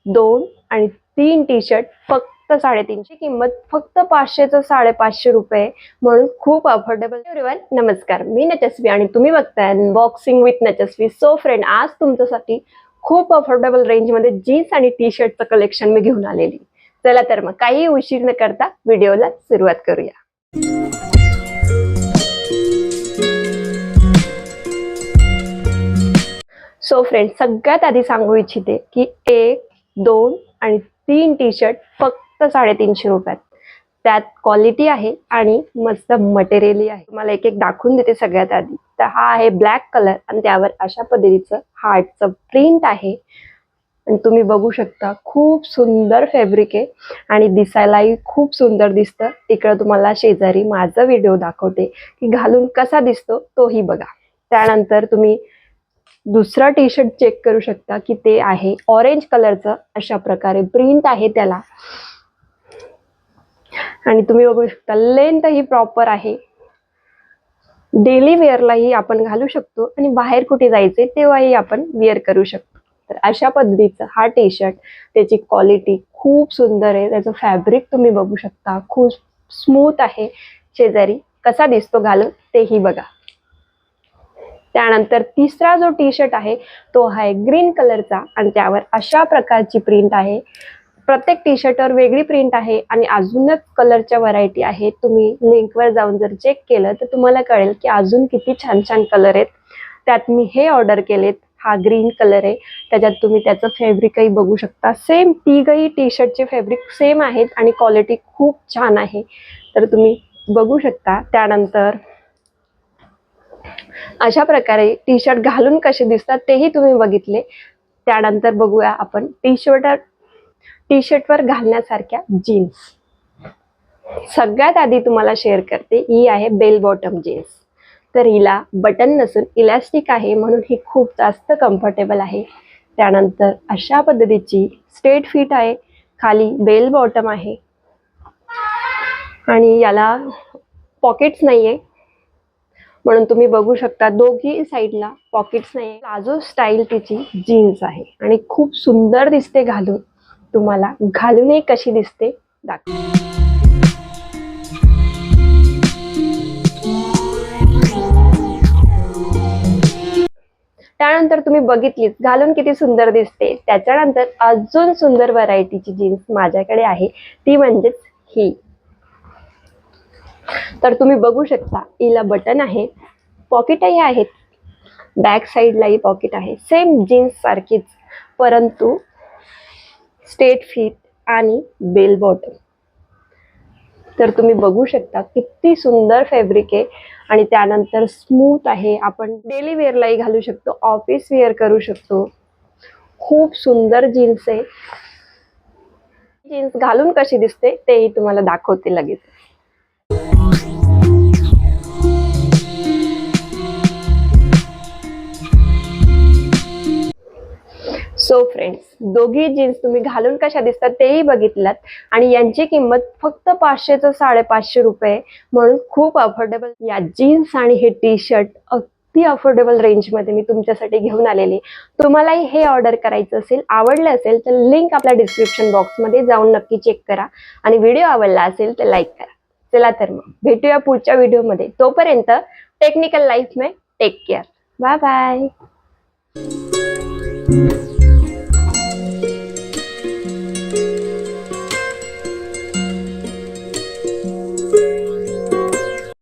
2 आणि 3 T shirt फक्त 350, किंमत फक्त 500चं 550 रुपये, म्हणून खूप अफोर्डेबल. एव्हरीवन नमस्कार, मी नचस्वी आणि तुम्ही बघताय अनबॉक्सिंग विथ नचस्वी. सो फ्रेंड, आज तुमच्यासाठी खूप अफोर्डेबल रेंजमध्ये जीन्स आणि टी शर्टचं कलेक्शन मी घेऊन आलेली. चला तर मग काही उशीर न करता व्हिडिओला सुरुवात करूया. सो फ्रेंड, सगळ्यात आधी सांगू इच्छिते की 1, 2 आणि 3 टी शर्ट फक्त 350 रुपयात. त्यात क्वालिटी आहे आणि मस्त मटेरियलही आहे. तुम्हाला एक एक दाखवून देते. सगळ्यात आधी तर हा आहे ब्लॅक कलर आणि त्यावर अशा पद्धतीचं हार्टचं प्रिंट आहे आणि तुम्ही बघू शकता खूप सुंदर फॅब्रिक आहे आणि दिसायलाही खूप सुंदर दिसतं. इकडे तुम्हाला शेजारी माझा व्हिडिओ दाखवते की घालून कसा दिसतो तोही बघा. त्यानंतर तुम्ही दुसरा टी शर्ट चेक करू शकता की ते आहे ऑरेंज कलरचं. अशा प्रकारे प्रिंट आहे त्याला आणि तुम्ही बघू शकता लेंथ ही प्रॉपर आहे. डेली वेअरलाही आपण घालू शकतो आणि बाहेर कुठे जायचे तेव्हाही आपण वेअर करू शकतो. तर अशा पद्धतीचं हा टी शर्ट, त्याची क्वालिटी खूप सुंदर आहे. त्याचं फॅब्रिक तुम्ही बघू शकता खूप स्मूथ आहे. शेजारी कसा दिसतो घालून तेही बघा. त्यानंतर तिसरा जो टी शर्ट आहे तो आहे ग्रीन कलरचा आणि त्यावर अशा प्रकारची प्रिंट आहे. प्रत्येक टी शर्टवर वेगळी प्रिंट आहे आणि अजूनच कलरच्या व्हरायटी आहेत. तुम्ही लिंकवर जाऊन जर चेक केलं तर तुम्हाला कळेल की अजून किती छान छान कलर आहेत. त्यात मी हे ऑर्डर केलेत. हा ग्रीन कलर आहे. त्याच्यात तुम्ही त्याचं फॅब्रिकही बघू शकता. सेम तिघही टी शर्टचे फॅब्रिक सेम आहेत आणि क्वालिटी खूप छान आहे. तर तुम्ही बघू शकता. त्यानंतर अशा प्रकारे टी शर्ट घालून कसे दिसतात तेही तुम्ही बघितले. त्यानंतर बघूया आपण टी शर्टवर घालण्यासारख्या जीन्स. सगळ्यात आधी तुम्हाला शेअर करते, ही आहे बेल बॉटम जीन्स. तर हिला बटन नसून इलास्टिक आहे म्हणून ही खूप जास्त कम्फर्टेबल आहे. त्यानंतर अशा पद्धतीची स्ट्रेट फिट आहे. खाली बेल बॉटम आहे आणि याला पॉकेट्स नाहीये म्हणून तुम्ही बघू शकता दोघी साईडला पॉकेट्स नाही. प्लाझो स्टाईल तिची जीन्स आहे आणि खूप सुंदर दिसते घालून. तुम्हाला घालूनही कशी दिसते दाखव. त्यानंतर तुम्ही बघितलीच घालून किती सुंदर दिसते. त्याच्यानंतर अजून सुंदर व्हरायटीची जीन्स माझ्याकडे आहे, ती म्हणजेच ही. तर तुम्ही बघू शकता हिला बटन आहे, पॉकेटही आहेत, बॅक साईडलाही पॉकेट आहे. सेम जीन्स सारखीच परंतु स्ट्रेट फिट आणि बेल बॉटम. तर तुम्ही बघू शकता किती सुंदर फॅब्रिक आहे आणि त्यानंतर स्मूथ आहे. आपण डेली वेअरलाही घालू शकतो, ऑफिस वेअर करू शकतो. खूप सुंदर जीन्स आहे. जीन्स घालून कशी दिसते तेही तुम्हाला दाखवते लगेच. सो फ्रेंड्स, दोघी जीन्स तुम्ही घालून कशा दिसतात तेही बघितलात आणि यांची किंमत फक्त 500चं 550 रुपये, म्हणून खूप अफोर्डेबल. या जीन्स आणि हे टी शर्ट अगदी अफोर्डेबल रेंजमध्ये मी तुमच्यासाठी घेऊन आलेली. तुम्हालाही हे ऑर्डर करायचं असेल, आवडलं असेल तर लिंक आपल्या डिस्क्रिप्शन बॉक्समध्ये जाऊन नक्की चेक करा आणि व्हिडिओ आवडला असेल तर लाईक करा. चला तर मग भेटूया पुढच्या व्हिडिओमध्ये. तोपर्यंत टेक्निकल लाईफ में टेक केअर. Bye bye.